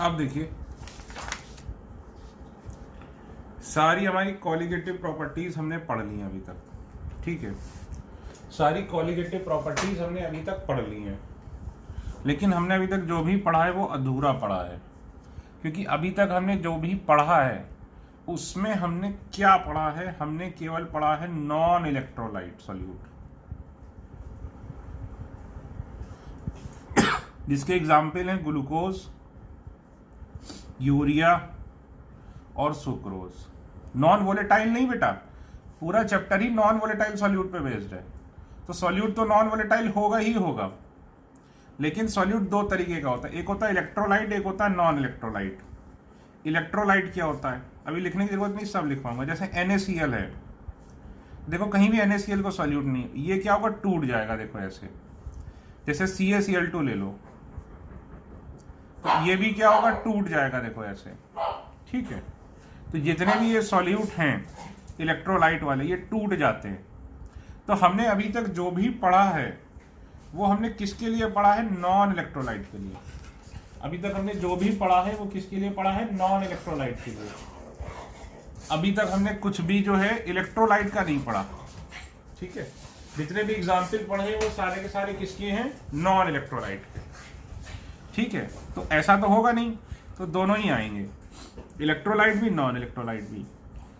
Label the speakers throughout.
Speaker 1: अब देखिए सारी हमारी कॉलिगेटिव प्रॉपर्टीज हमने पढ़ ली हैं अभी तक, ठीक है। सारी कॉलिगेटिव प्रॉपर्टीज हमने अभी तक पढ़ ली हैं, लेकिन हमने अभी तक जो भी पढ़ा है वो अधूरा पढ़ा है, क्योंकि अभी तक हमने जो भी पढ़ा है उसमें हमने क्या पढ़ा है, हमने केवल पढ़ा है नॉन इलेक्ट्रोलाइट सॉल्यूट, जिसके एग्जाम्पल हैं ग्लूकोज, यूरिया और सुक्रोज। नॉन वोलेटाइल नहीं बेटा, पूरा चैप्टर ही नॉन वोलेटाइल सॉल्यूट पे बेस्ड है, तो सॉल्यूट तो नॉन वोलेटाइल होगा ही होगा। लेकिन सॉल्यूट दो तरीके का होता है, एक होता है इलेक्ट्रोलाइट, एक होता है नॉन इलेक्ट्रोलाइट। इलेक्ट्रोलाइट क्या होता है अभी लिखने की जरूरत नहीं, सब लिखवाऊंगा। जैसे NaCl है, देखो कहीं भी NaCl को सॉल्यूट नहीं, ये क्या होगा, टूट जाएगा। देखो ऐसे, जैसे CaCl2 ले लो, तो ये भी क्या होगा, टूट जाएगा। देखो ऐसे, ठीक है। तो जितने भी ये सॉल्यूट हैं इलेक्ट्रोलाइट वाले, ये टूट जाते हैं। तो हमने अभी तक जो भी पढ़ा है वो हमने किसके लिए पढ़ा है, नॉन इलेक्ट्रोलाइट के लिए। अभी तक हमने जो भी पढ़ा है वो किसके लिए पढ़ा है, नॉन इलेक्ट्रोलाइट के लिए। अभी तक हमने कुछ भी जो है इलेक्ट्रोलाइट का नहीं पढ़ा, ठीक है। जितने भी एग्जाम्पल पढ़े हैं वो सारे के सारे किसके हैं, नॉन इलेक्ट्रोलाइट के, ठीक है। तो ऐसा तो होगा नहीं, तो दोनों ही आएंगे, इलेक्ट्रोलाइट भी नॉन इलेक्ट्रोलाइट भी।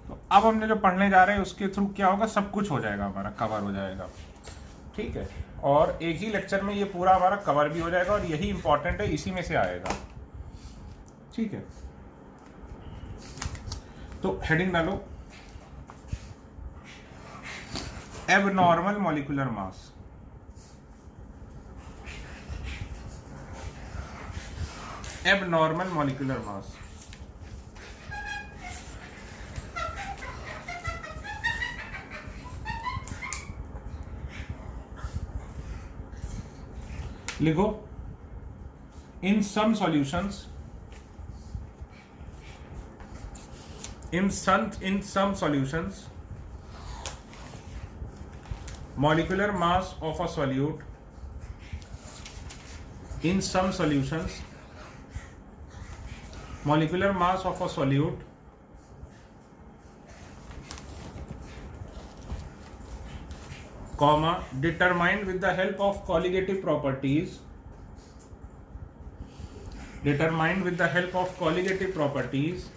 Speaker 1: तो अब हमने जो पढ़ने जा रहे हैं उसके थ्रू क्या होगा, सब कुछ हो जाएगा, हमारा कवर हो जाएगा, ठीक है। और एक ही लेक्चर में ये पूरा हमारा कवर भी हो जाएगा, और यही इंपॉर्टेंट है, इसी में से आएगा, ठीक है। तो हेडिंग डालो, abnormal molecular mass. Abnormal molecular mass, लिखो, इन सम solutions, in some solutions molecular mass of a solute, in some solutions molecular mass of a solute comma determined with the help of colligative properties, determined with the help of colligative properties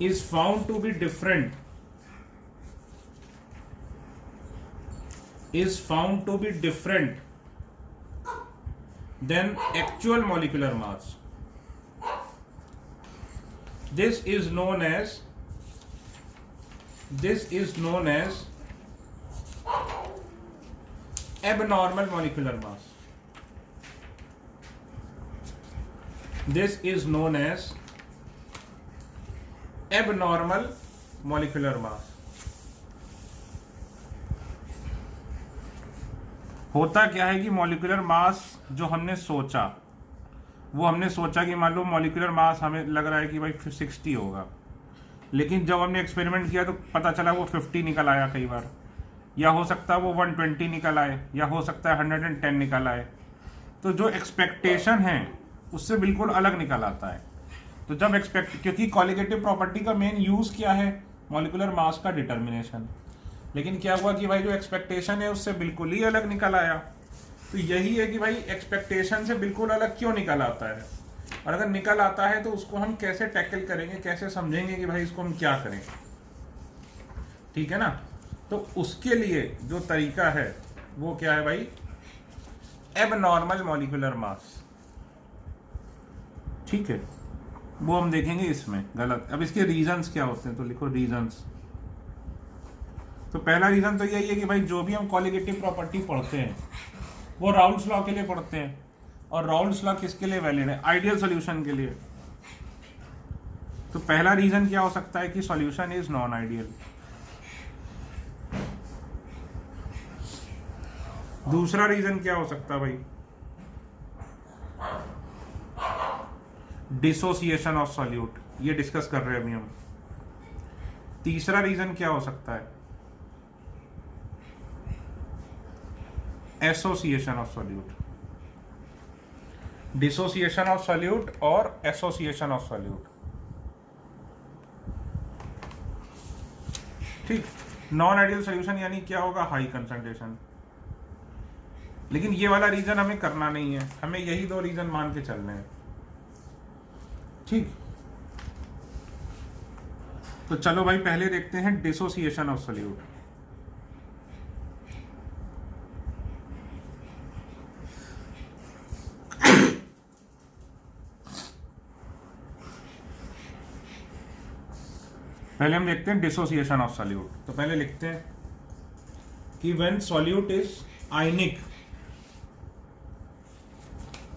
Speaker 1: is found to be different, is found to be different than actual molecular mass. This is known as abnormal molecular mass. This is known as abnormal molecular mass. होता क्या है कि molecular mass जो हमने सोचा, वो हमने सोचा कि मान लो मॉलिक्यूलर मास हमें लग रहा है कि भाई 60 होगा, लेकिन जब हमने एक्सपेरिमेंट किया तो पता चला वो 50 निकल आया कई बार, या हो सकता है वो 120 निकल आए, या हो सकता है 110 निकल आए। तो जो एक्सपेक्टेशन है उससे बिल्कुल अलग निकल आता है। तो जब क्योंकि कॉलिगेटिव प्रॉपर्टी का मेन यूज क्या है, मॉलिक्यूलर मास का डिटर्मिनेशन, लेकिन क्या हुआ कि भाई जो एक्सपेक्टेशन है उससे बिल्कुल ही अलग निकल आया। तो यही है कि भाई एक्सपेक्टेशन से बिल्कुल अलग क्यों निकल आता है, और अगर निकल आता है तो उसको हम कैसे टैकल करेंगे, कैसे समझेंगे कि भाई इसको हम क्या करें, ठीक है ना। तो उसके लिए जो तरीका है वो क्या है भाई, एबनॉर्मल मॉलिक्यूलर मास, ठीक है। वो हम देखेंगे इसमें गलत। अब इसके रीजंस क्या होते हैं, तो लिखो रीजंस। तो पहला रीजन तो यही है कि भाई जो भी हम कॉलिगेटिव प्रॉपर्टी पढ़ते हैं वो राउल्स लॉ के लिए पढ़ते हैं, और राउल्स लॉ किसके लिए वैलिड है, आइडियल सॉल्यूशन के लिए। तो पहला रीजन क्या हो सकता है कि सॉल्यूशन इज नॉन आइडियल। दूसरा रीजन क्या हो सकता है भाई, डिसोसिएशन ऑफ सॉल्यूट, ये डिस्कस कर रहे हैं अभी हम। तीसरा रीजन क्या हो सकता है, association of solute. Dissociation of solute और एसोसिएशन ऑफ सॉल्यूट। ठीक, नॉन आइडियल सॉल्यूशन यानी क्या होगा, हाई कंसंट्रेशन। लेकिन ये वाला रीजन हमें करना नहीं है, हमें यही दो रीजन मान के चलने हैं। ठीक, तो चलो भाई पहले देखते हैं डिसोसिएशन ऑफ सॉल्यूट। पहले हम देखते हैं डिसोसिएशन ऑफ सॉल्यूट। तो पहले लिखते हैं कि when solute is ionic,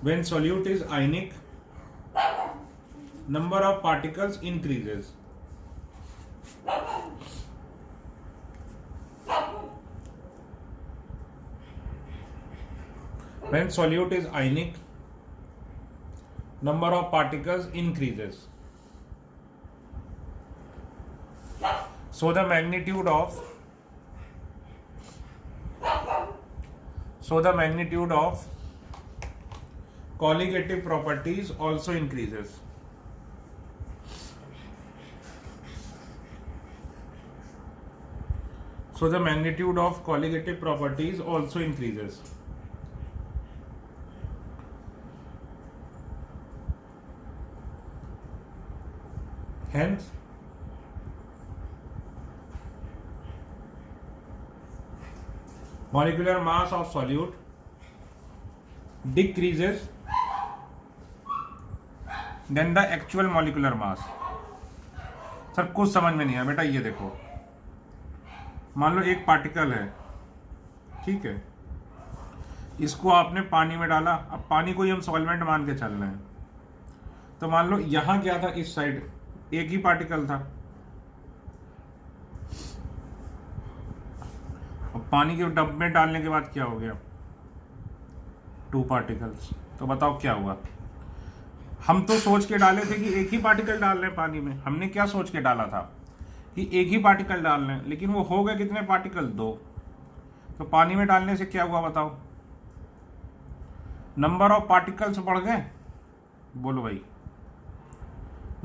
Speaker 1: when solute is ionic, number of particles increases. When solute is ionic, number of particles increases. So the magnitude of colligative properties also increases. So the magnitude of colligative properties also increases. Hence, molecular mass of solute decreases than the actual molecular mass. Sir कुछ समझ में नहीं आया बेटा, ये देखो, मान लो एक पार्टिकल है, ठीक है, इसको आपने पानी में डाला। अब पानी को ही हम सॉल्वेंट मान के चल रहे हैं, तो मान लो यहां क्या था, इस साइड एक ही पार्टिकल था। अब पानी के डब में डालने के बाद क्या हो गया, 2 पार्टिकल्स। तो बताओ क्या हुआ। हम तो सोच के डाले थे कि एक ही पार्टिकल डाल रहे हैं पानी में। हमने क्या सोच के डाला था कि एक ही पार्टिकल डाल रहे हैं, लेकिन वो हो गए कितने पार्टिकल, 2। तो पानी में डालने से क्या हुआ बताओ, नंबर ऑफ पार्टिकल्स बढ़ गए। बोलो भाई,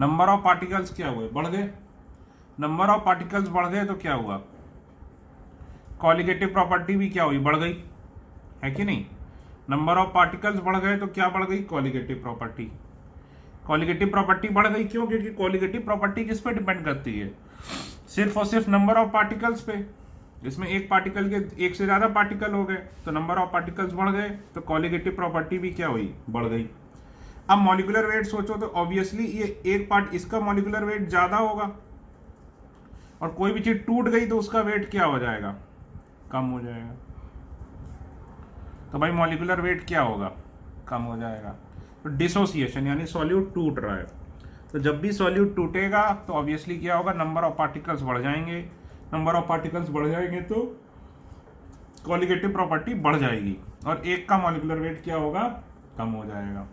Speaker 1: नंबर ऑफ पार्टिकल्स क्या हुए, बढ़ गए। नंबर ऑफ पार्टिकल्स बढ़ गए तो क्या हुआ, कॉलिगेटिव प्रॉपर्टी भी क्या हुई, बढ़ गई, है कि नहीं। नंबर ऑफ पार्टिकल्स बढ़ गए तो क्या बढ़ गई, कॉलिगेटिव प्रॉपर्टी। कॉलिगेटिव प्रॉपर्टी बढ़ गई क्यों, क्योंकि कॉलिगेटिव प्रॉपर्टी किस पे डिपेंड करती है, सिर्फ और सिर्फ नंबर ऑफ पार्टिकल्स पे। इसमें एक पार्टिकल के एक से ज्यादा पार्टिकल हो गए तो नंबर ऑफ पार्टिकल्स बढ़ गए, तो कॉलिगेटिव प्रॉपर्टी भी क्या हुई, बढ़ गई। अब मॉलिक्यूलर वेट सोचो तो ऑब्वियसली ये एक पार्ट, इसका मॉलिक्यूलर वेट ज्यादा होगा, और कोई भी चीज टूट गई तो उसका वेट क्या हो जाएगा, कम हो जाएगा। तो भाई मॉलिक्यूलर वेट क्या होगा, कम हो जाएगा। तो डिसोसिएशन यानी सॉल्यूट टूट रहा है, तो जब भी सॉल्यूट टूटेगा तो ऑब्वियसली क्या होगा, नंबर ऑफ पार्टिकल्स बढ़ जाएंगे। नंबर ऑफ पार्टिकल्स बढ़ जाएंगे तो कॉलिगेटिव प्रॉपर्टी बढ़ जाएगी, और एक का मॉलिक्यूलर वेट क्या होगा, कम हो जाएगा।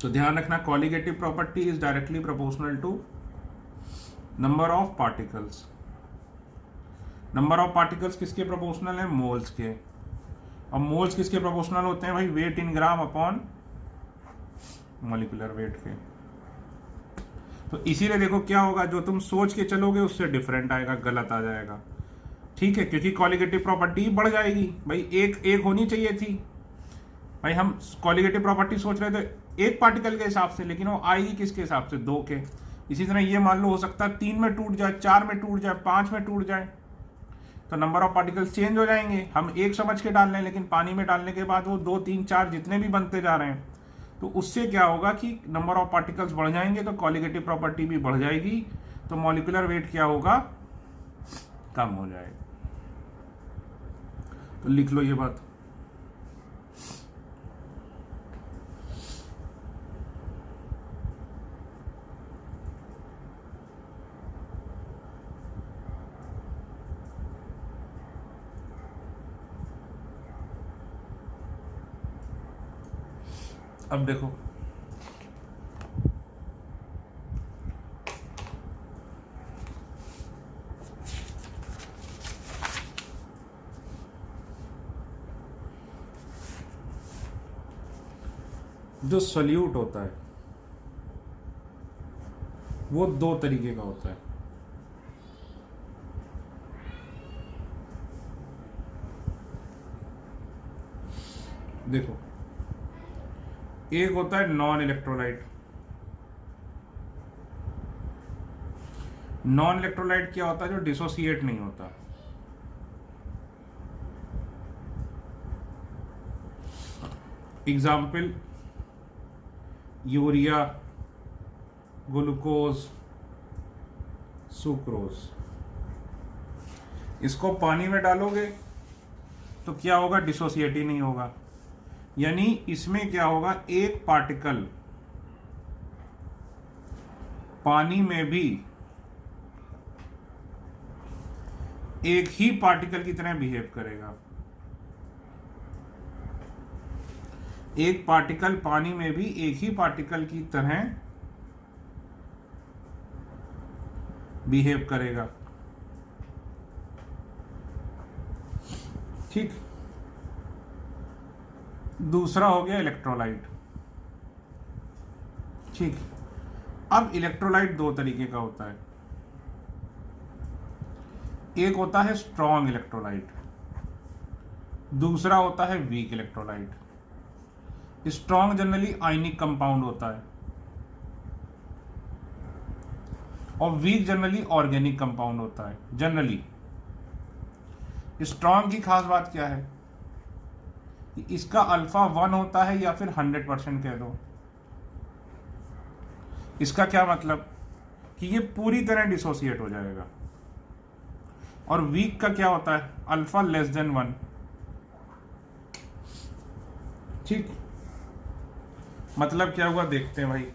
Speaker 1: तो ध्यान रखना, colligative property is directly proportional to number of particles. Number of particles किसके प्रोपोर्शनल है, मोल्स के। और मोल्स किसके प्रोपोर्शनल होते हैं भाई, weight in gram upon molecular weight के। तो इसीलिए देखो क्या होगा, जो तुम सोच के चलोगे उससे डिफरेंट आएगा, गलत आ जाएगा, ठीक है, क्योंकि कॉलिगेटिव प्रॉपर्टी बढ़ जाएगी। भाई एक होनी चाहिए थी, भाई हम कॉलिगेटिव प्रॉपर्टी सोच रहे थे एक पार्टिकल के हिसाब से, लेकिन वो आएगी किसके हिसाब से, 2 के। इसी तरह ये मान लो हो सकता है 3 में टूट जाए, 4 में टूट जाए, 5 में टूट जाए, तो नंबर ऑफ पार्टिकल्स चेंज हो जाएंगे। हम एक समझ के डाल रहे हैं, लेकिन पानी में डालने के बाद वो 2, 3, 4 जितने भी बनते जा रहे हैं, तो उससे क्या होगा कि नंबर ऑफ पार्टिकल्स बढ़ जाएंगे, तो कॉलिगेटिव प्रॉपर्टी भी बढ़ जाएगी, तो मॉलिक्यूलर वेट क्या होगा, कम हो जाएगा। तो लिख लो ये बात। अब देखो, जो सॉल्यूट होता है वो दो तरीके का होता है। देखो, एक होता है नॉन इलेक्ट्रोलाइट। नॉन इलेक्ट्रोलाइट क्या होता है? जो डिसोसिएट नहीं होता। Example, urea, glucose, sucrose. इसको पानी में डालोगे तो क्या होगा? डिसोसिएट ही नहीं होगा। यानी इसमें क्या होगा? एक पार्टिकल पानी में भी एक ही पार्टिकल की तरह बिहेव करेगा। एक पार्टिकल पानी में भी एक ही पार्टिकल की तरह बिहेव करेगा। ठीक। दूसरा हो गया इलेक्ट्रोलाइट। ठीक। अब इलेक्ट्रोलाइट दो तरीके का होता है। एक होता है स्ट्रॉन्ग इलेक्ट्रोलाइट, दूसरा होता है weak electrolyte. Strong generally ionic compound होता है और वीक जनरली ऑर्गेनिक कंपाउंड होता है। जनरली स्ट्रॉन्ग की खास बात क्या है? इसका अल्फा 1 होता है या फिर 100% कह दो। इसका क्या मतलब? कि ये पूरी तरह डिसोसिएट हो जाएगा। और वीक का क्या होता है? अल्फा <1। ठीक। मतलब क्या हुआ देखते हैं भाई।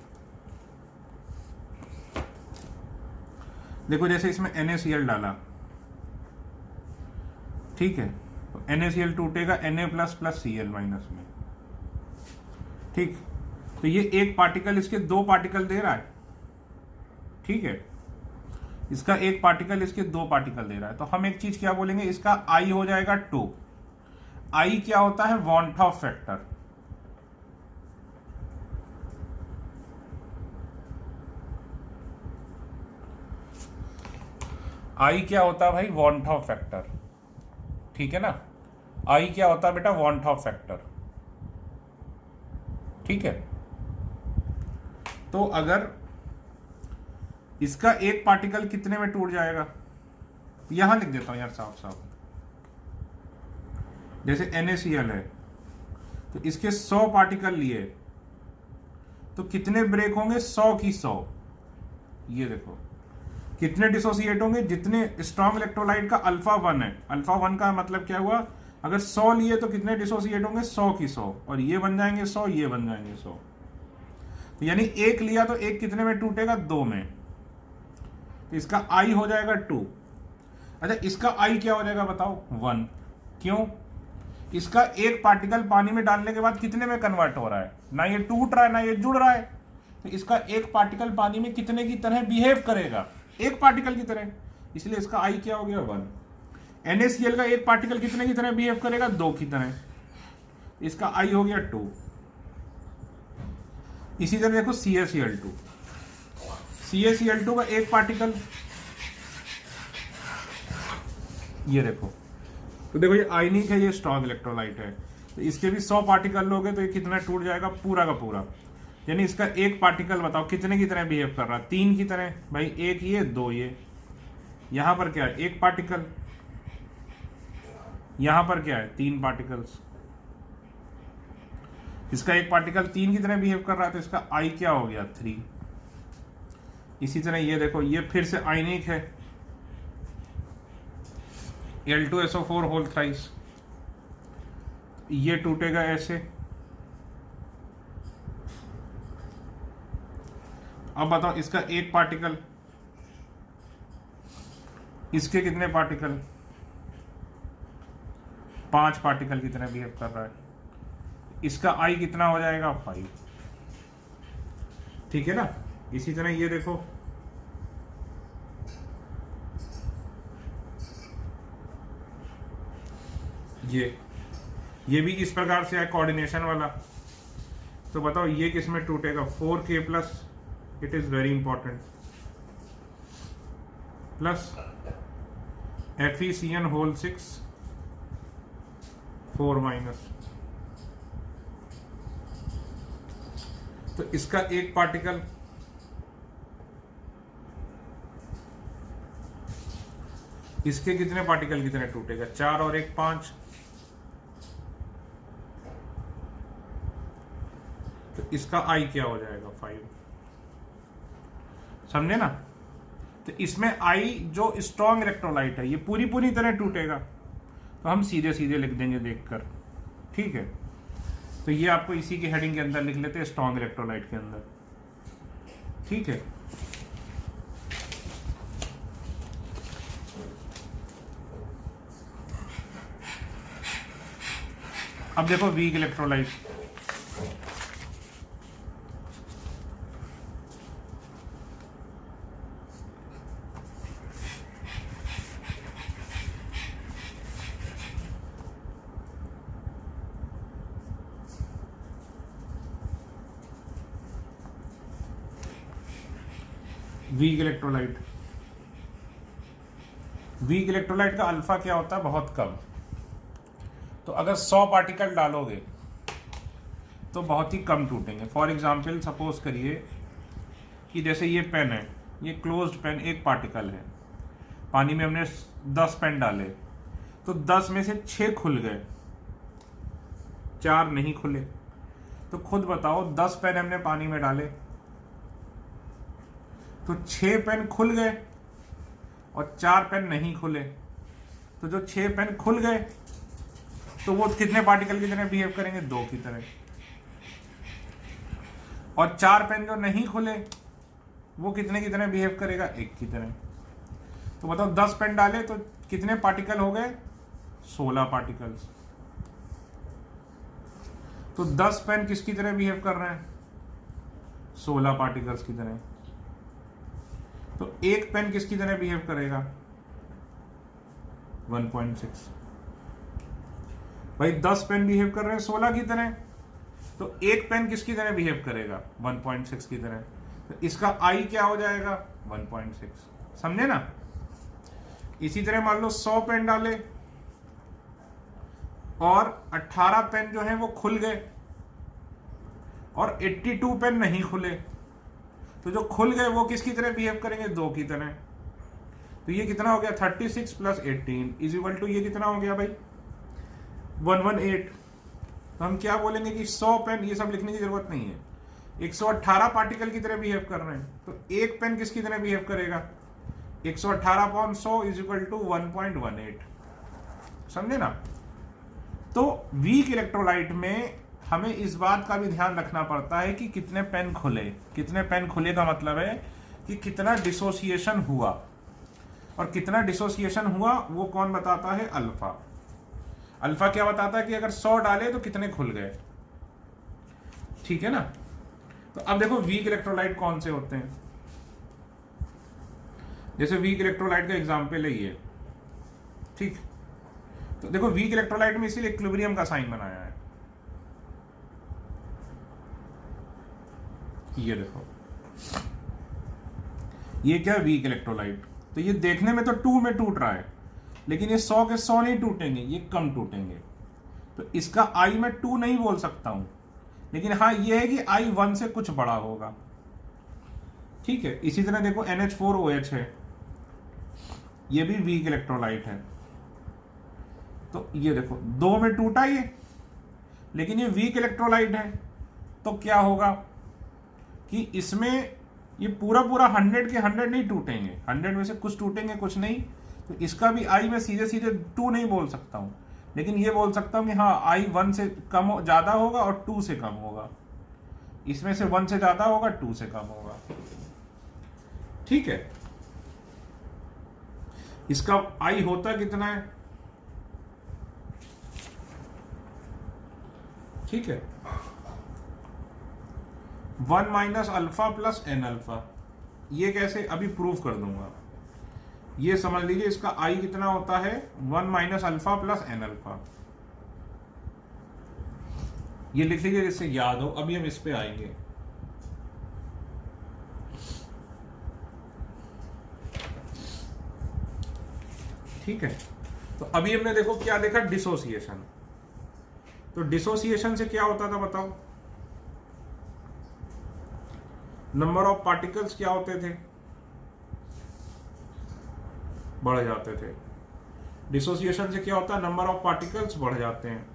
Speaker 1: देखो, जैसे इसमें NaCl डाला, ठीक है, तो NaCl टूटेगा Na++Cl- में। ठीक। तो ये एक पार्टिकल इसके दो पार्टिकल दे रहा है। ठीक है, इसका एक पार्टिकल इसके दो पार्टिकल दे रहा है। तो हम एक चीज क्या बोलेंगे? इसका I हो जाएगा 2। I क्या होता है? Van't Hoff factor. I क्या होता है भाई? Van't Hoff factor. ठीक है ना? I क्या होता है बेटा? Van't Hoff factor. ठीक है। तो अगर इसका एक पार्टिकल कितने में टूट जाएगा? यहां लिख देता हूं यार साफ साफ। जैसे NaCl है, तो इसके 100 पार्टिकल लिए तो कितने ब्रेक होंगे? 100 की 100। ये देखो कितने डिसोसिएट होंगे? जितने स्ट्रॉन्ग इलेक्ट्रोलाइट का अल्फा 1 है। अल्फा 1 का मतलब क्या हुआ? अगर 100 लिए तो कितने डिसोसिएट होंगे? 100 की 100। और ये बन जाएंगे 100, ये बन जाएंगे 100। तो यानी एक लिया तो एक कितने में टूटेगा? 2 में। तो इसका I हो जाएगा 2। अच्छा, इसका I क्या हो जाएगा बताओ? 1। क्यों? इसका एक पार्टिकल पानी में डालने के बाद कितने में कन्वर्ट हो रहा है? ना ये टूट रहा है ना ये जुड़ रहा है। तो इसका एक पार्टिकल पानी में कितने की तरह बिहेव करेगा? एक पार्टिकल की तरह। इसलिए इसका I क्या हो गया? 1। NaCl का एक पार्टिकल कितने की तरह बिहेव करेगा? 2 की तरह। इसका I हो गया 2। इसी तरह देखो CaCl2। CaCl2 का एक पार्टिकल, ये देखो, तो देखो ये आयनिक है, ये स्ट्रॉन्ग इलेक्ट्रोलाइट है। तो इसके भी 100 पार्टिकल लोगे तो ये कितना टूट जाएगा? पूरा का पूरा। यानी इसका एक पार्टिकल बताओ कितने की तरह बिहेव कर रहा है? 3 की तरह। भाई एक ये 2 ये। यहां पर क्या है? एक पार्टिकल। यहां पर क्या है? 3 पार्टिकल्स। इसका एक पार्टिकल 3 की तरह बिहेव कर रहा है तो इसका I क्या हो गया? 3। इसी तरह ये देखो, ये फिर से आयनिक है, Al2SO4 होल थ्राइस। ये टूटेगा ऐसे। अब बताओ, इसका एक पार्टिकल, इसके कितने पार्टिकल? 5 पार्टिकल की तरह बिहेव कर रहा है। इसका I कितना हो जाएगा? 5। ठीक है ना? इसी तरह ये देखो, ये भी इस प्रकार से है कोऑर्डिनेशन वाला। तो बताओ ये किस में टूटेगा, 4k plus, it is very important, plus FeCN whole 6 4 minus. तो इसका एक पार्टिकल इसके कितने पार्टिकल कितने टूटेगा, 4 और 1 5। तो इसका I क्या हो जाएगा, 5। समझे ना। तो इसमें I जो स्ट्रॉन्ग इलेक्ट्रोलाइट है ये पूरी पूरी तरह टूटेगा, तो हम सीधे सीधे लिख देंगे देखकर, ठीक है। तो ये आपको इसी की हेडिंग के अंदर लिख लेते हैं, स्ट्रॉन्ग इलेक्ट्रोलाइट के अंदर, ठीक है। अब देखो weak electrolyte, weak electrolyte, weak electrolyte का अल्फा क्या होता है, बहुत कम। तो अगर 100 पार्टिकल डालोगे तो बहुत ही कम टूटेंगे। फॉर एग्जाम्पल सपोज करिए कि जैसे ये पेन है, ये क्लोज्ड पेन, एक पार्टिकल है, पानी में हमने 10 पेन डाले, तो 10 में से 6 खुल गए, 4 नहीं खुले। तो खुद बताओ 10 पेन हमने पानी में डाले तो 6 पेन खुल गए और 4 पेन नहीं खुले। तो जो 6 पेन खुल गए तो वो कितने पार्टिकल की तरह बिहेव करेंगे, 2 की तरह। और 4 पेन जो नहीं खुले वो कितने की तरह बिहेव करेगा, 1 की तरह। तो बताओ 10 पेन डाले तो कितने पार्टिकल हो गए, 16 पार्टिकल्स। तो 10 पेन किसकी तरह बिहेव कर रहे हैं, 16 पार्टिकल्स की तरह। तो एक पेन किसकी तरह बिहेव करेगा, 1.6। भाई 10 पेन बिहेव कर रहे हैं 16 की तरह, तो एक पेन किसकी तरह बिहेव करेगा, 1.6 की तरह। तो इसका I क्या हो जाएगा, 1.6। समझे ना। इसी तरह मान लो 100 पेन डाले और 18 पेन जो है वो खुल गए और 82 पेन नहीं खुले। तो जो खुल गए वो किसकी तरह बिहेव करेंगे, 2 की तरह। तो ये कितना हो गया, 36 प्लस 18 इज इक्वल टू ये कितना हो गया भाई, 118। तो हम क्या बोलेंगे कि 100 पेन, ये सब लिखने की जरूरत नहीं है, 118 पार्टिकल की तरह बिहेव कर रहे हैं। तो एक पेन किसकी तरह बिहेव करेगा, 118/100 इज इक्वल टू 1.18। समझे ना। तो वीक इलेक्ट्रोलाइट में हमें इस बात का भी ध्यान रखना पड़ता है कि कितने पेन खुले। कितने पेन खुले का मतलब है कि कितना डिसोसिएशन हुआ, और कितना डिसोसिएशन हुआ वो कौन बताता है, अल्फा। अल्फा क्या बताता है कि अगर 100 डाले तो कितने खुल गए, ठीक है ना। तो अब देखो वीक इलेक्ट्रोलाइट कौन से होते हैं। जैसे वीक इलेक्ट्रोलाइट का एग्जांपल है ये, ठीक। तो देखो वीक इलेक्ट्रोलाइट में इसीलिए इक्विलिब्रियम का साइन बनाया है। ये देखो, ये क्या है, वीक इलेक्ट्रोलाइट। तो ये देखने में तो 2 में टूट रहा है, लेकिन ये 100 के 100 नहीं टूटेंगे, ये कम टूटेंगे। तो इसका I मैं 2 नहीं बोल सकता हूं, लेकिन हाँ ये है कि I 1 से कुछ बड़ा होगा, ठीक है। इसी तरह देखो NH4OH है, ये भी वीक इलेक्ट्रोलाइट है। तो ये देखो 2 में टूटा ये, लेकिन ये वीक इलेक्ट्रोलाइट है। तो क्या होगा कि इसमें ये पूरा 100 के 100 नहीं टूटेंगे, 100 में से कुछ टूटेंगे कुछ नहीं। तो इसका भी I मैं सीधे सीधे 2 नहीं बोल सकता हूं, लेकिन ये बोल सकता हूं कि हाँ I 1 से कम ज्यादा होगा और 2 से कम होगा। इसमें से 1 से ज्यादा होगा, 2 से कम होगा, ठीक है। इसका I होता कितना है, ठीक है, 1 minus alpha plus N alpha. ये कैसे, अभी प्रूफ कर दूंगा। ये समझ लीजिए इसका I कितना होता है, 1 minus alpha plus N alpha. ये लिख लीजिए जिससे याद हो। अभी हम इस पे आएंगे। ठीक है, तो अभी हमने देखो क्या देखा, डिसोसिएशन। तो डिसोसिएशन से क्या होता था बताओ? नंबर ऑफ पार्टिकल्स क्या होते थे? बढ़ जाते थे। डिसोसिएशन से क्या होता है? नंबर ऑफ पार्टिकल्स बढ़ जाते हैं।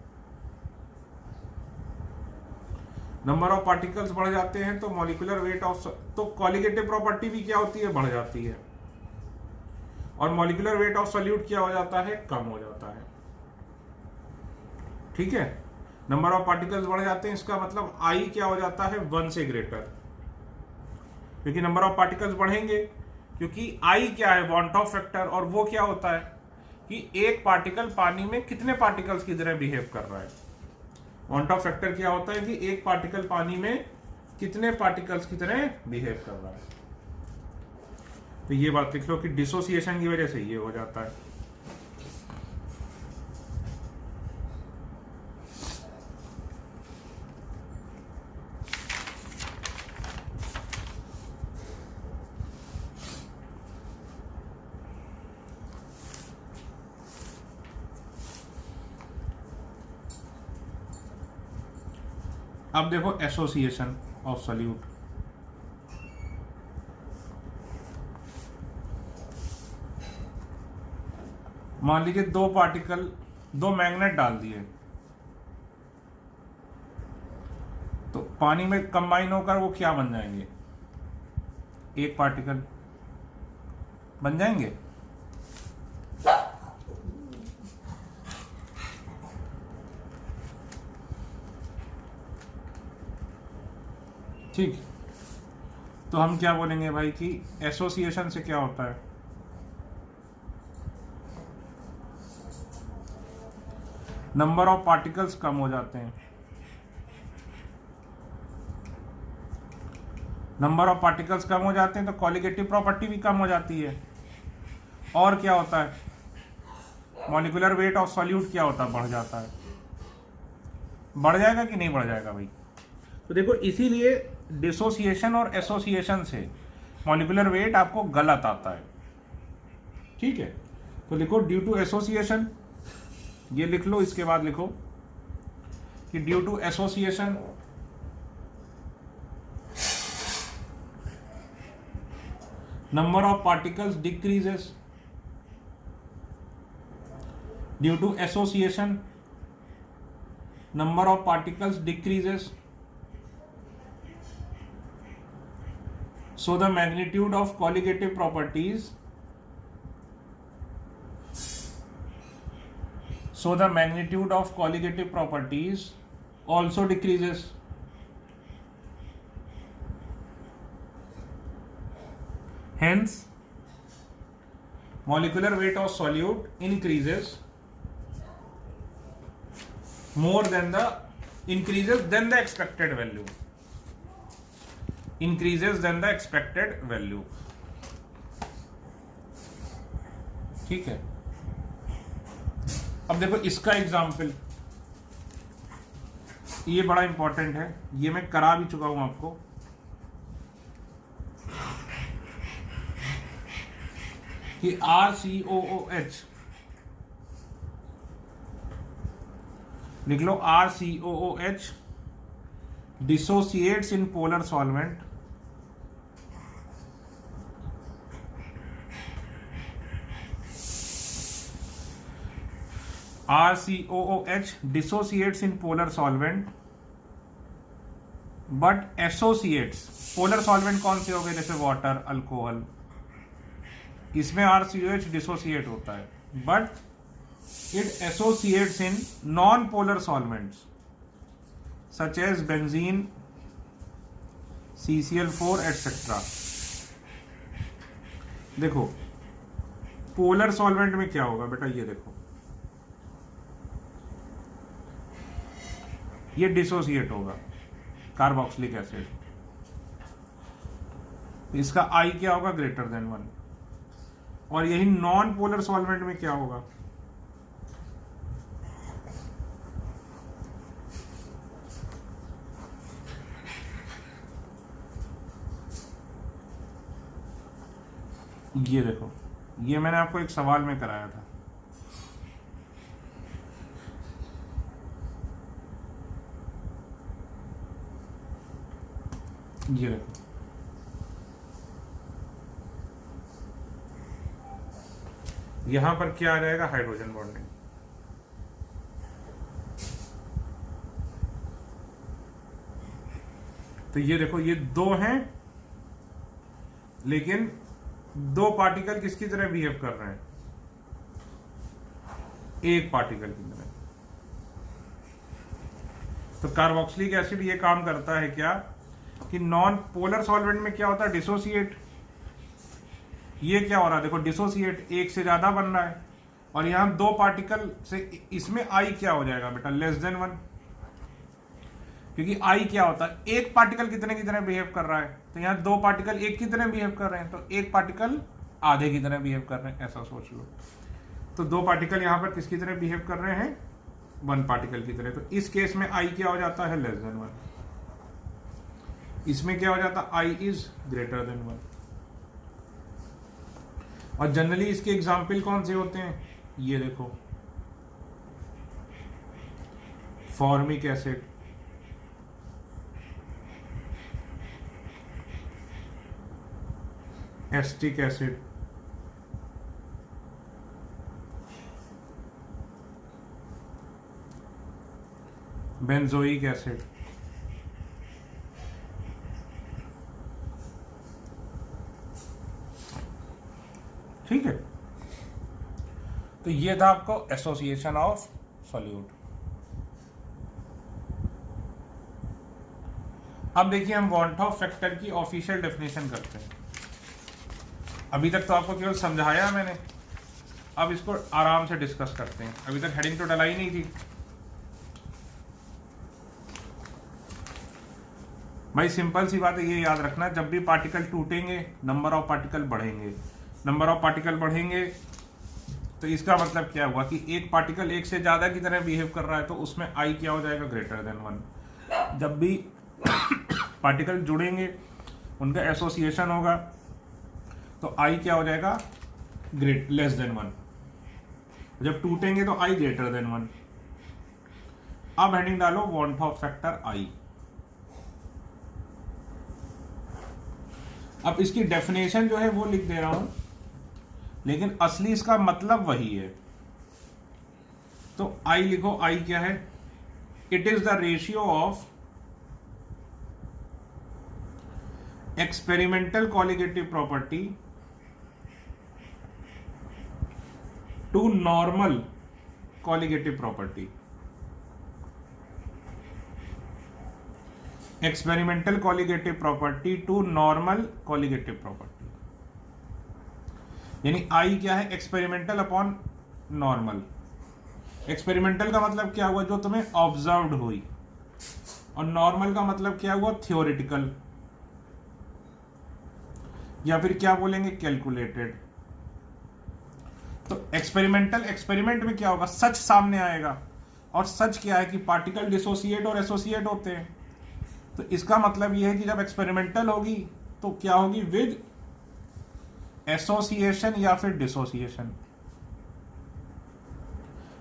Speaker 1: नंबर ऑफ पार्टिकल्स बढ़ जाते हैं तो मॉलिक्यूलर वेट ऑफ, तो कॉलिगेटिव प्रॉपर्टी भी क्या होती है? बढ़ जाती है। और मॉलिक्यूलर वेट ऑफ सॉल्यूट क्या हो जाता है? कम हो जाता है। ठीक है, नंबर ऑफ पार्टिकल्स बढ़ जाते हैं, इसका मतलब आई क्या हो जाता है? 1 से ग्रेटर, क्योंकि नंबर ऑफ पार्टिकल्स बढ़ेंगे, क्योंकि आई क्या है? Van't Hoff factor. और वो क्या होता है कि एक पार्टिकल पानी में कितने पार्टिकल्स की तरह बिहेव कर रहा है। वॉन ऑफ फैक्टर क्या होता है कि एक पार्टिकल पानी में कितने पार्टिकल्स की तरह बिहेव कर रहा है। तो ये बात लिख लो कि डिसोसिएशन की वजह से ये हो जाता है। अब देखो एसोसिएशन ऑफ सॉल्यूट। मान लीजिए दो पार्टिकल, दो मैग्नेट डाल दिए, तो पानी में कंबाइन होकर वो क्या बन जाएंगे? एक पार्टिकल बन जाएंगे। ठीक, तो हम क्या बोलेंगे भाई कि एसोसिएशन से क्या होता है? नंबर ऑफ पार्टिकल्स कम हो जाते हैं। नंबर ऑफ पार्टिकल्स कम हो जाते हैं तो कॉलिगेटिव प्रॉपर्टी भी कम हो जाती है। और क्या होता है? मॉलिक्यूलर वेट ऑफ सॉल्यूट क्या होता है? बढ़ जाता है। बढ़ जाएगा कि नहीं बढ़ जाएगा भाई? तो देखो, इसीलिए डिसोसिएशन और एसोसिएशन से मॉलिक्यूलर वेट आपको गलत आता है। ठीक है, तो लिखो ड्यू टू एसोसिएशन, ये लिख लो। इसके बाद लिखो कि due to association number of particles decreases. Due to association number of particles decreases, so the magnitude of colligative properties also decreases. Hence molecular weight of solute increases more than the expected value. Increases than the expected value. ठीक है, अब देखो इसका example, ये बड़ा important है, ये मैं करा भी चुका हूं आपको। कि RCOOH लिख लो। RCOOH dissociates in polar solvent but associates, polar solvent कौन से हो गए? जैसे वाटर, अल्कोहल, इसमें RCOH डिसोसिएट होता है, but it associates in non-polar solvents such as benzene, CCl4 etc. देखो पोलर सॉल्वेंट में क्या होगा बेटा, ये देखो, ये डिसोसिएट होगा, कार्बोक्सिलिक एसिड, इसका आई क्या होगा? Greater than 1। और यही नॉन पोलर सॉल्वेंट में क्या होगा? ये देखो, ये मैंने आपको एक सवाल में कराया था। ये देखो, यहां पर क्या आ जाएगा, हाइड्रोजन बॉन्डिंग। तो ये देखो, ये दो हैं, लेकिन दो पार्टिकल किसकी तरह बिहेव कर रहे हैं, एक पार्टिकल की तरह। तो कार्बोक्सिलिक एसिड ये काम करता है क्या कि नॉन पोलर सॉल्वेंट में क्या होता है, डिसोसिएट। ये क्या हो रहा है, देखो डिसोसिएट, एक से ज्यादा बन रहा है, और यहां दो पार्टिकल से, इसमें आई क्या हो जाएगा बेटा, लेस देन 1, क्योंकि आई क्या होता है, एक पार्टिकल कितने की तरह बिहेव कर रहा है। तो यहाँ दो पार्टिकल एक की तरह बिहेव कर रहे हैं, तो एक पार्टिकल आधे की तरह बिहेव कर रहे हैं, ऐसा सोच लो। तो दो पार्टिकल यहाँ पर किसकी तरह बिहेव कर रहे हैं, 1 पार्टिकल की तरह। तो इस केस में आई क्या हो जाता है, लेस देन 1। इसमें क्या हो जाता है, आई इज ग्रेटर देन 1। और जनरली इसके एग्जाम्पल कौन से होते हैं, ये देखो, formic acid, acetic acid, benzoic acid. ठीक है, तो ये था आपको एसोसिएशन ऑफ सॉल्यूट। अब देखिए, हम वॉन ऑफ फैक्टर की ऑफिशियल डेफिनेशन करते हैं। अभी तक तो आपको केवल समझाया मैंने, अब इसको आराम से डिस्कस करते हैं। अभी तक हेडिंग तो डलाई नहीं थी भाई। सिंपल सी बात है, ये याद रखना, जब भी पार्टिकल टूटेंगे नंबर ऑफ पार्टिकल बढ़ेंगे। नंबर ऑफ पार्टिकल बढ़ेंगे तो इसका मतलब क्या हुआ कि एक पार्टिकल एक से ज्यादा की तरह बिहेव कर रहा है, तो उसमें आई क्या हो जाएगा, ग्रेटर देन 1। जब भी पार्टिकल जुड़ेंगे उनका एसोसिएशन होगा, तो आई क्या हो जाएगा, लेस देन 1। जब टूटेंगे तो आई ग्रेटर देन 1। अब हेडिंग डालो वॉन ऑफ फैक्टर आई। अब इसकी डेफिनेशन जो है वो लिख दे रहा हूं, लेकिन असली इसका मतलब वही है। तो आई लिखो, आई क्या है, it is the ratio of experimental colligative property to normal colligative property. Experimental colligative property to normal colligative property, यानी आई क्या है, एक्सपेरिमेंटल अपॉन नॉर्मल। एक्सपेरिमेंटल का मतलब क्या हुआ, जो तुम्हें ऑब्जर्व्ड हुई, और नॉर्मल का मतलब क्या हुआ, थियोरिटिकल, या फिर क्या बोलेंगे, कैलकुलेटेड। तो एक्सपेरिमेंटल, एक्सपेरिमेंट में क्या होगा, सच सामने आएगा, और सच क्या है कि पार्टिकल डिसोसिएट और एसोसिएट होते हैं। तो इसका मतलब यह है कि जब एक्सपेरिमेंटल होगी तो क्या होगी, विद एसोसिएशन या फिर डिसोसिएशन,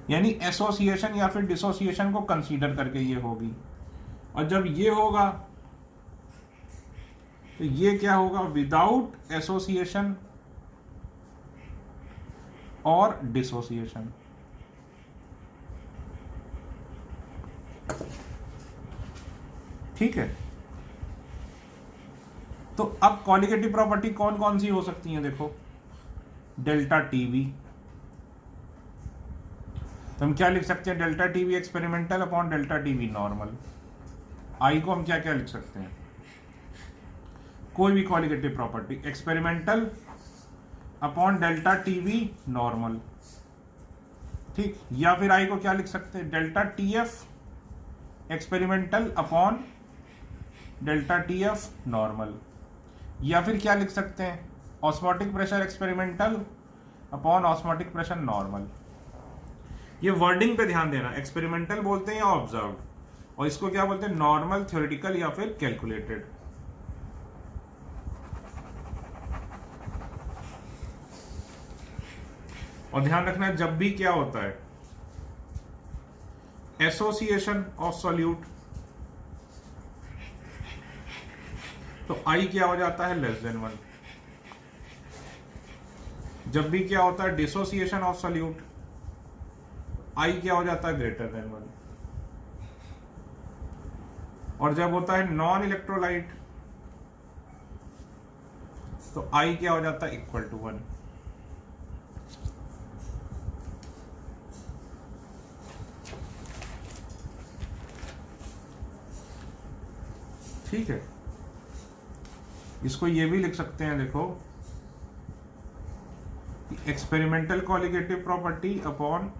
Speaker 1: यानी एसोसिएशन या फिर डिसोसिएशन को कंसीडर करके ये होगी। और जब ये होगा तो ये क्या होगा, विदाउट एसोसिएशन और डिसोसिएशन। ठीक है, तो अब कॉलिगेटिव प्रॉपर्टी कौन कौन सी हो सकती है, देखो, डेल्टा टीवी। तो हम क्या लिख सकते हैं, delta TV experimental upon delta TV normal. I को हम क्या क्या लिख सकते हैं, कोई भी colligative property, experimental upon delta TV normal. ठीक, या फिर आई को क्या लिख सकते हैं, delta TF experimental upon delta TF normal. या फिर क्या लिख सकते हैं, osmotic pressure experimental upon osmotic pressure normal. ये वर्डिंग पे ध्यान देना, एक्सपेरिमेंटल बोलते हैं या ऑब्जर्व्ड, और इसको क्या बोलते हैं, नॉर्मल, थ्योरेटिकल या फिर कैलकुलेटेड। और ध्यान रखना जब भी क्या होता है एसोसिएशन ऑफ सॉल्यूट, तो आई क्या हो जाता है लेस देन 1। जब भी क्या होता है डिसोसिएशन ऑफ सॉल्यूट, आई क्या हो जाता है ग्रेटर देन 1। और जब होता है नॉन इलेक्ट्रोलाइट, तो आई क्या हो जाता है इक्वल टू 1। ठीक है, इसको ये भी लिख सकते हैं, देखो experimental colligative property upon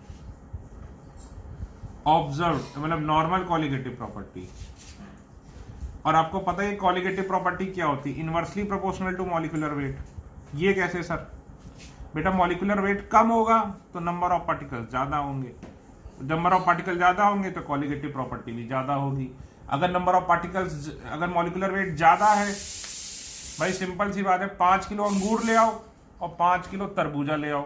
Speaker 1: observe, मतलब नॉर्मल कॉलिगेटिव प्रॉपर्टी। और आपको पता है कॉलिगेटिव प्रॉपर्टी क्या होती है, inversely proportional to molecular weight. ये कैसे सर? बेटा मॉलिक्यूलर वेट कम होगा तो नंबर ऑफ पार्टिकल्स ज्यादा होंगे, नंबर ऑफ पार्टिकल ज्यादा होंगे तो कॉलिगेटिव प्रॉपर्टी भी ज्यादा होगी। अगर नंबर ऑफ पार्टिकल्स, अगर मॉलिक्यूलर वेट ज्यादा है, भाई सिंपल सी बात है, 5 किलो अंगूर ले आओ और 5 किलो तरबूजा ले आओ,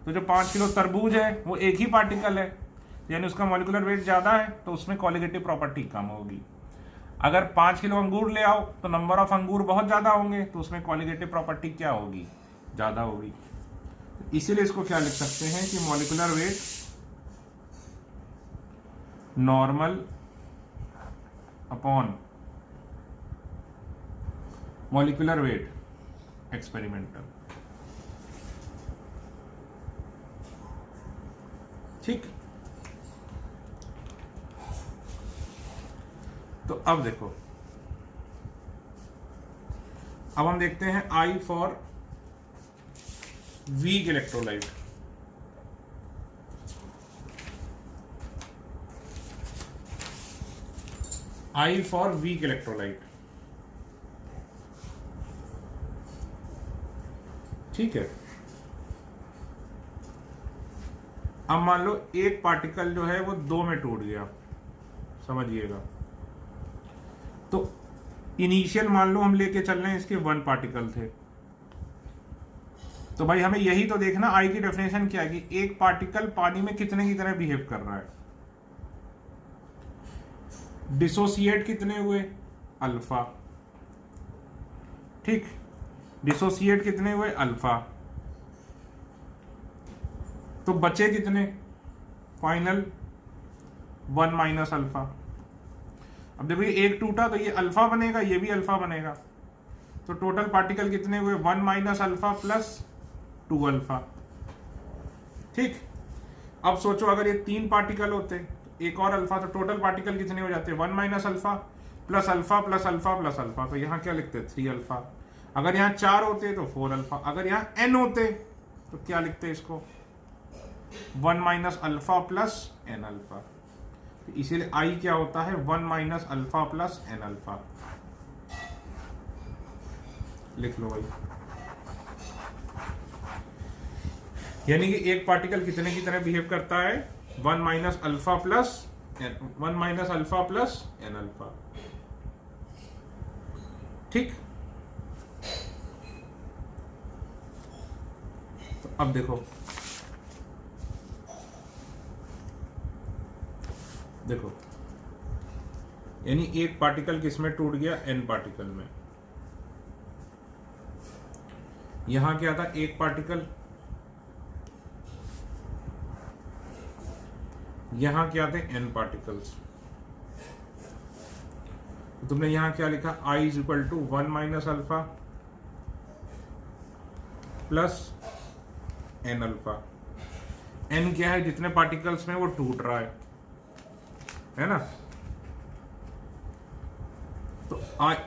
Speaker 1: तो जो 5 किलो तरबूज है वो एक ही पार्टिकल है, यानी उसका मॉलिक्यूलर वेट ज्यादा है, तो उसमें कॉलिगेटिव प्रॉपर्टी कम होगी। अगर 5 किलो अंगूर ले आओ तो नंबर ऑफ अंगूर बहुत ज्यादा होंगे, तो उसमें कॉलिगेटिव प्रॉपर्टी क्या होगी, ज्यादा होगी। इसीलिए इसको क्या लिख सकते हैं कि molecular weight normal upon molecular weight experimental. ठीक, तो अब देखो, अब हम देखते हैं I for weak electrolyte. I for weak electrolyte, ठीक है। अब मान लो एक पार्टिकल जो है वो 2 में टूट गया, समझिएगा। तो इनिशियल मान लो हम लेके चल रहे हैं इसके 1 पार्टिकल थे, तो भाई हमें यही तो देखना आई की डेफिनेशन क्या है कि एक पार्टिकल पानी में कितने की तरह बिहेव कर रहा है। डिसोसिएट कितने हुए, अल्फा, ठीक, डिसोसिएट कितने हुए, अल्फा, तो बचे कितने, फाइनल 1 माइनस अल्फा। अब देखो ये एक टूटा तो ये अल्फा बनेगा, ये भी अल्फा बनेगा, तो टोटल पार्टिकल कितने हुए, 1 माइनस अल्फा प्लस 2 अल्फा। ठीक, अब सोचो अगर ये 3 पार्टिकल होते तो एक और अल्फा, तो टोटल पार्टिकल कितने हो जाते, 1 minus alpha plus alpha plus alpha plus alpha, तो यहाँ क्या लिखते 3 अल्फा। अगर यहाँ 4 होते तो 4 अल्फा, अगर यहाँ n होते तो क्या लिखते इसको, 1 minus alpha plus N alpha. तो इसीलिए आई क्या होता है, 1 minus alpha plus N alpha. लिख लो भाई, यानी कि एक पार्टिकल कितने की तरह बिहेव करता है, 1 minus alpha plus 1 minus alpha plus N alpha. ठीक, तो अब देखो, देखो यानी एक पार्टिकल किसमें टूट गया, एन पार्टिकल में। यहां क्या था, एक पार्टिकल, यहां क्या थे, एन पार्टिकल्स। तो तुमने यहां क्या लिखा, I is equal to 1 minus alpha plus N alpha. N क्या है, जितने पार्टिकल्स में वो टूट रहा है ना। तो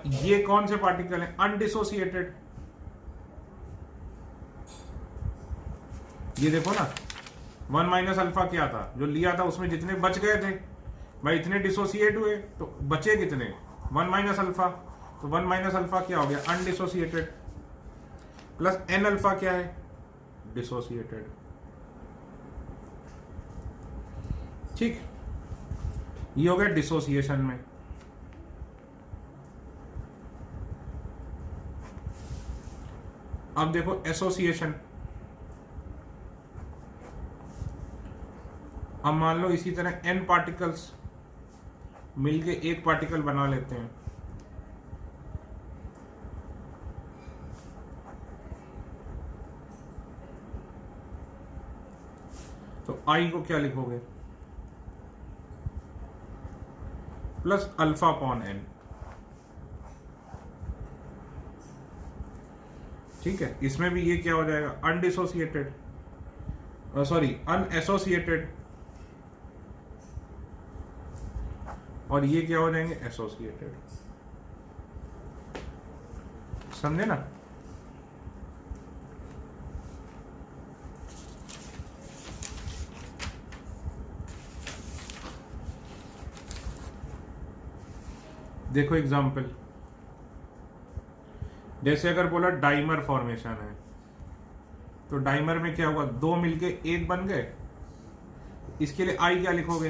Speaker 1: ये कौन से पार्टिकल है, अनडिसोसिएटेड। ये देखो ना, 1 माइनस अल्फा क्या था जो लिया था, उसमें जितने बच गए थे भाई, इतने डिसोसिएट हुए, तो बचे कितने, 1 माइनस अल्फा। तो 1 माइनस अल्फा क्या हो गया, अनडिसोसिएटेड, प्लस एन अल्फा क्या है, डिसोसिएटेड। ठीक, ये हो गया डिसोसिएशन में। अब देखो एसोसिएशन, अब मान लो इसी तरह n पार्टिकल्स मिलके एक पार्टिकल बना लेते हैं, तो I को क्या लिखोगे? Plus alpha upon n। ठीक है, इसमें भी ये क्या हो जाएगा? अनडिसोसिएटेड, सॉरी अनएसोसिएटेड, और ये क्या हो जाएंगे? एसोसिएटेड। समझे ना? देखो एग्जाम्पल, जैसे अगर बोला डाइमर फॉर्मेशन है, तो डाइमर में क्या हुआ? दो मिलके एक बन गए। इसके लिए आई क्या लिखोगे?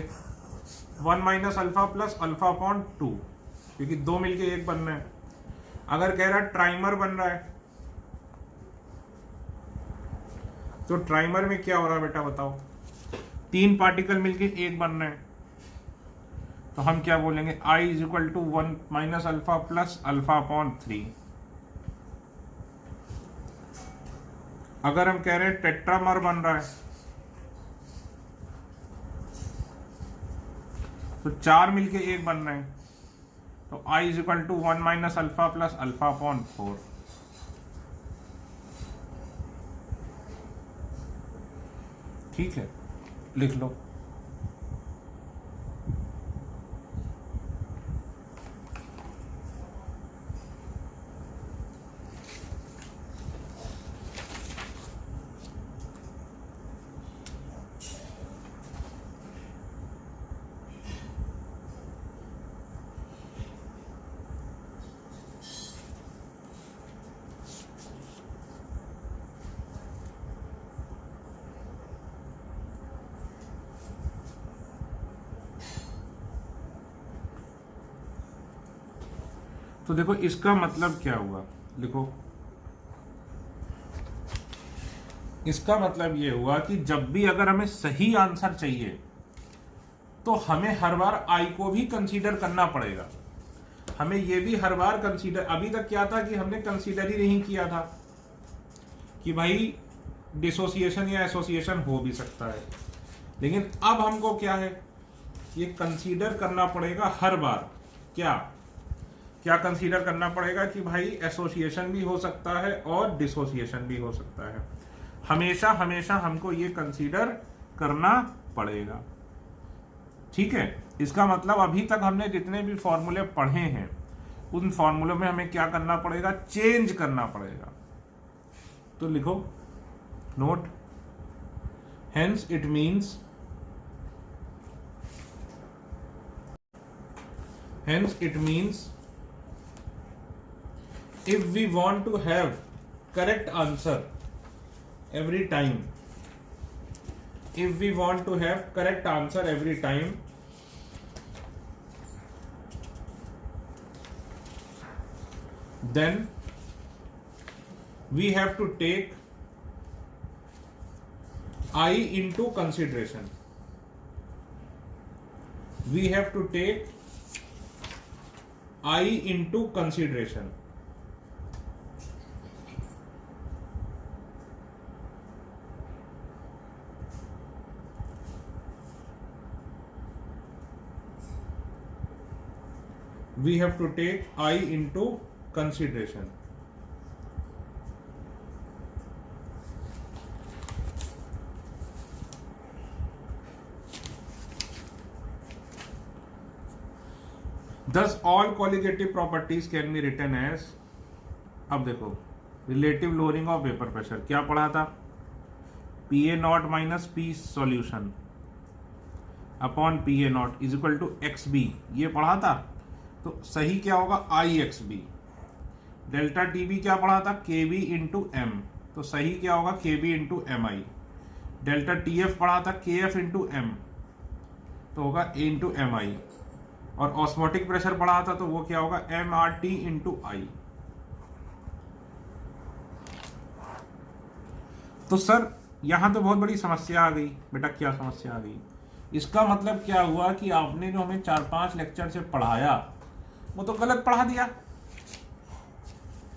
Speaker 1: 1 minus alpha plus alpha upon 2, क्योंकि दो मिलके एक बन रहे हैं। अगर कह रहा है ट्राइमर बन रहा है, तो ट्राइमर में क्या हो रहा है बेटा बताओ? तीन पार्टिकल मिलके एक बन रहे हैं, तो हम क्या बोलेंगे? I is equal to 1 minus alpha plus alpha upon 3। अगर हम कह रहे हैं टेट्रामर बन रहा है, तो चार मिलके एक बन रहे हैं, तो I is equal to 1 minus alpha plus alpha upon 4। ठीक है, लिख लो। तो देखो इसका मतलब क्या हुआ, लिखो। इसका मतलब ये हुआ कि जब भी अगर हमें सही आंसर चाहिए, तो हमें हर बार आई को भी कंसीडर करना पड़ेगा। हमें ये भी हर बार कंसीडर, अभी तक क्या था कि हमने कंसीडर ही नहीं किया था कि भाई डिसोसिएशन या एसोसिएशन हो भी सकता है, लेकिन अब हमको क्या है? ये कंसीडर करना पड़ेगा हर बार। क्या क्या कंसीडर करना पड़ेगा? कि भाई एसोसिएशन भी हो सकता है और डिसोसिएशन भी हो सकता है। हमेशा हमेशा हमको ये कंसीडर करना पड़ेगा। ठीक है, इसका मतलब अभी तक हमने जितने भी फॉर्मूले पढ़े हैं, उन फॉर्मूलों में हमें क्या करना पड़ेगा? चेंज करना पड़ेगा। तो लिखो note, hence it means, if we want to have correct answer every time, then we have to take I into consideration. We have to take I into consideration. We have to take I into consideration. Thus all colligative properties can be written as, अब देखो relative lowering of vapour pressure क्या पढ़ा था? PA naught minus P solution upon PA naught is equal to XB, ये पढ़ा था। तो सही क्या होगा? IXB। डेल्टा TB क्या पढ़ा था? KB इंटू M, तो सही क्या होगा? KB into MI। Delta TF पढ़ा था KF इंटू M, तो होगा A इंटू MI। और ऑस्मोटिक प्रेशर पढ़ा था, तो वो क्या होगा? MRT into I। तो सर यहां तो बहुत बड़ी समस्या आ गई। बेटा क्या समस्या आ गई? इसका मतलब क्या हुआ कि आपने जो हमें 4-5 लेक्चर से पढ़ाया वो तो गलत पढ़ा दिया,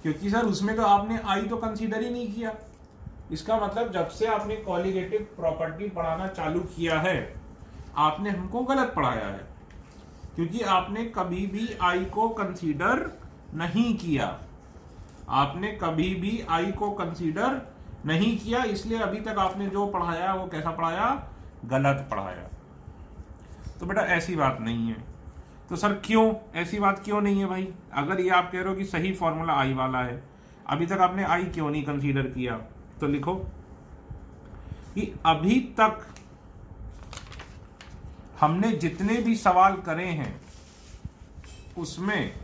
Speaker 1: क्योंकि सर उसमें तो आपने आई तो कंसीडर ही नहीं किया। इसका मतलब जब से आपने कॉलिगेटिव प्रॉपर्टी पढ़ाना चालू किया है आपने हमको गलत पढ़ाया है, क्योंकि आपने कभी भी आई को कंसीडर नहीं किया। आपने कभी भी आई को कंसीडर नहीं किया, इसलिए अभी तक आपने जो पढ़ाया वो कैसा पढ़ाया, गलत पढ़ाया। तो बेटा ऐसी बात नहीं है। तो सर क्यों ऐसी बात क्यों नहीं है भाई? अगर ये आप कह रहे हो कि सही फॉर्मूला आई वाला है, अभी तक आपने आई क्यों नहीं कंसीडर किया? तो लिखो कि अभी तक हमने जितने भी सवाल करे हैं उसमें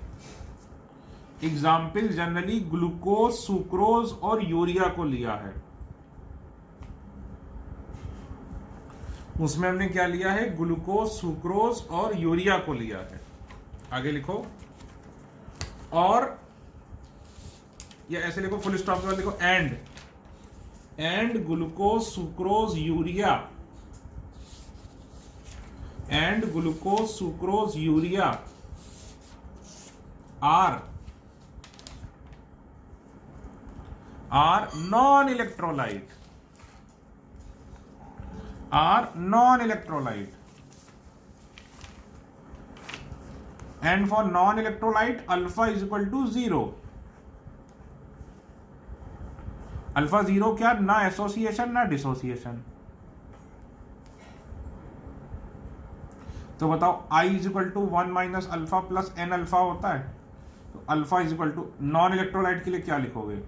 Speaker 1: एग्जाम्पल जनरली ग्लूकोज, सुक्रोज और यूरिया को लिया है। उसमें हमने क्या लिया है? ग्लूकोज, सुक्रोज और यूरिया को लिया है। आगे लिखो, और या ऐसे लिखो, फुल स्टॉप के बाद लिखो and glucose, sucrose, urea and glucose, sucrose, urea are non-electrolyte, and for non-electrolyte alpha is equal to 0। Alpha 0 क्या? ना एसोसिएशन ना डिसोसिएशन। तो बताओ I is equal to 1 minus alpha plus N alpha होता है, तो alpha is equal to, non electrolyte के लिए क्या लिखोगे?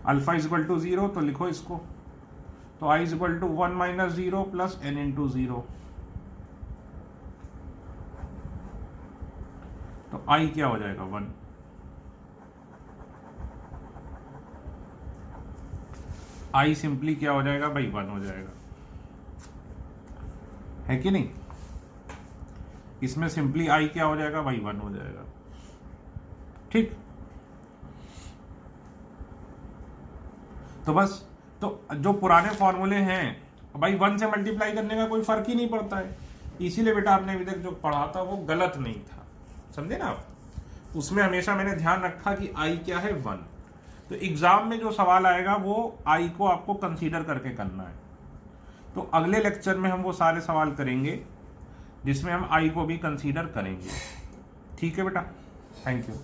Speaker 1: अल्फा इज इक्वल टू 0, तो लिखो इसको, तो I is equal to 1 minus 0 plus n into 0। तो I क्या हो जाएगा? 1। I सिंपली क्या हो जाएगा भाई? 1 हो जाएगा, है कि नहीं? इसमें सिंपली I क्या हो जाएगा भाई? 1 हो जाएगा। ठीक, तो बस, तो जो पुराने फॉर्मूले हैं भाई 1 से मल्टीप्लाई करने का कोई फर्क ही नहीं पड़ता है, इसीलिए बेटा आपने अभी तक जो पढ़ा था वो गलत नहीं था, समझे ना आप? उसमें हमेशा मैंने ध्यान रखा कि I क्या है? 1। तो एग्जाम में जो सवाल आएगा वो I को आपको कंसीडर करके करना है। तो अगले लेक्चर में हम वो सारे सवाल करेंगे जिसमें हम I को भी कंसीडर करेंगे। ठीक है बेटा, थैंक यू।